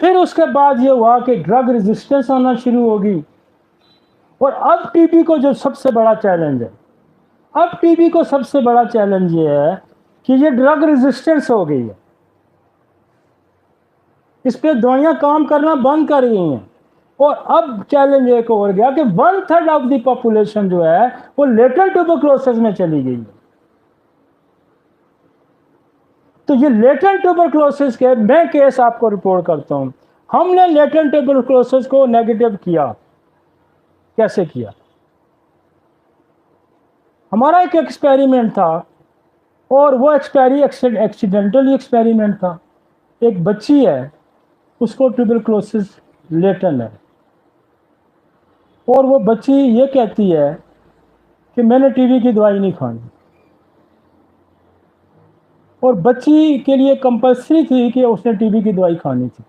फिर उसके बाद ये हुआ कि ड्रग रेजिस्टेंस आना शुरू होगी। और अब टीबी को जो सबसे बड़ा चैलेंज है, अब टीबी को सबसे बड़ा चैलेंज ये है कि ये ड्रग रेजिस्टेंस हो गई है, इस पे दवाइयाँ काम करना बंद कर गई हैं। और अब चैलेंज एक और गया कि 1/3 ऑफ द पॉपुलेशन जो है वो लेटेंट ट्यूबरक्लोसिस में चली गई है। तो ये लेटेंट ट्यूबरक्लोसिस के मैं केस आपको रिपोर्ट करता हूं। हमने लेटेंट ट्यूबरक्लोसिस को नेगेटिव किया। कैसे किया? हमारा एक एक्सपेरिमेंट था, और वो एक्सीडेंटली एक्सपेरिमेंट था। एक बच्ची है, उसको ट्यूबरक्लोसिस लेटेंट है, और वो बच्ची ये कहती है कि मैंने टीबी की दवाई नहीं खानी। और बच्ची के लिए कंपल्सरी थी कि उसने टीबी की दवाई खानी थी।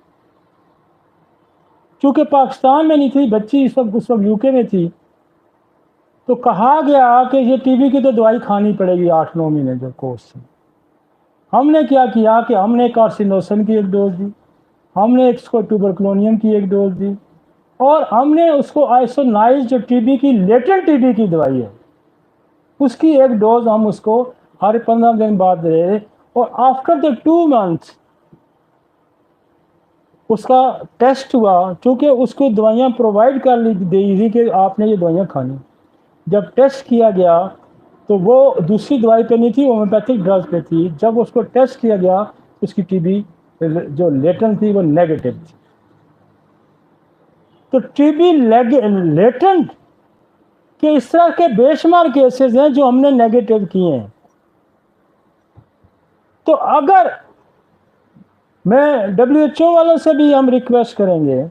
चूँकि पाकिस्तान में नहीं थी बच्ची, उस वक्त यूके में थी, तो कहा गया कि ये टीबी की तो दवाई खानी पड़ेगी 8-9 महीने जो कोर्स है। हमने क्या किया कि हमने कार्सिनोसन की एक डोज दी, हमने इसको ट्यूबरक्लोनियम की एक डोज दी, और हमने उसको आइसोनाइज जो टीबी की लेटेंट टीबी की दवाई है उसकी एक डोज हम उसको हर 15 दिन बाद दे रहे थे। और आफ्टर द 2 मंथ्स उसका टेस्ट हुआ, चूँकि उसको दवाइयाँ प्रोवाइड कर दी थी कि आपने ये दवाइयाँ खानी। जब टेस्ट किया गया तो वो दूसरी दवाई पे नहीं थी, होम्योपैथिक ड्रग्स पे थी। जब उसको टेस्ट किया गया उसकी टीबी जो लेटेंट थी वो नेगेटिव थी। तो टीबी लेटेंट के इस तरह के बेशुमार केसेस हैं जो हमने नेगेटिव किए हैं। तो अगर मैं WHO वालों से भी हम रिक्वेस्ट करेंगे,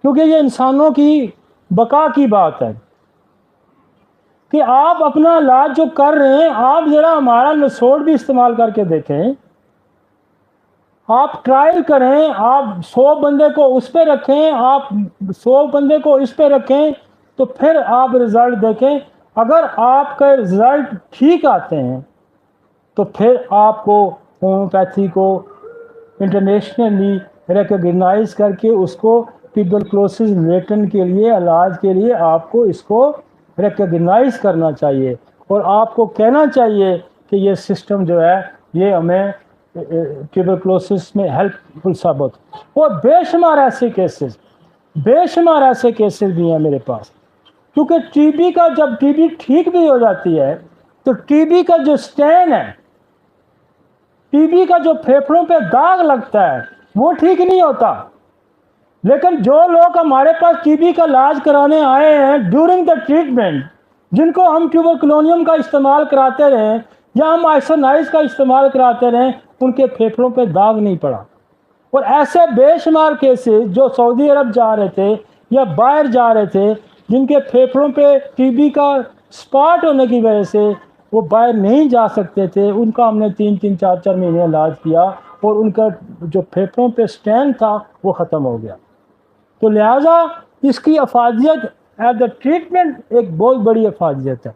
क्योंकि ये इंसानों की बका की बात है, कि आप अपना इलाज जो कर रहे हैं आप ज़रा हमारा नसोड़ भी इस्तेमाल करके देखें। आप ट्रायल करें, आप 100 बंदे को उस पर रखें, आप 100 बंदे को इस पर रखें, तो फिर आप रिज़ल्ट देखें। अगर आपके रिज़ल्ट ठीक आते हैं तो फिर आपको होम्योपैथी को इंटरनेशनली रिकॉग्नाइज करके उसको ट्यूबरक्लोसिस लेटेंट के लिए इलाज के लिए आपको इसको रिकॉग्नाइज करना चाहिए। और आपको कहना चाहिए कि ये सिस्टम जो है ये हमें ट्यूबरक्लोसिस में हेल्पफुल साबित। और बेशुमार ऐसे केसेस भी हैं मेरे पास, क्योंकि टीबी का जब टीबी ठीक भी हो जाती है तो टीबी का जो स्टेन है, टीबी का जो फेफड़ों पे दाग लगता है वो ठीक नहीं होता। लेकिन जो लोग हमारे पास टीबी का इलाज कराने आए हैं ड्यूरिंग द ट्रीटमेंट, जिनको हम ट्यूबरक्लोनियम का इस्तेमाल कराते रहे या हम आइसोनाइज का इस्तेमाल कराते रहे, उनके फेफड़ों पे दाग नहीं पड़ा। और ऐसे बेशुमार केसेस जो सऊदी अरब जा रहे थे या बाहर जा रहे थे, जिनके फेफड़ों पे टीबी का स्पॉट होने की वजह से वो बाहर नहीं जा सकते थे, उनका हमने 3-3, 4-4 महीने इलाज किया और उनका जो फेफड़ों पे स्टेन था वो ख़त्म हो गया। तो लिहाजा इसकी अफादियत एज द ट्रीटमेंट एक बहुत बड़ी अफादियत है।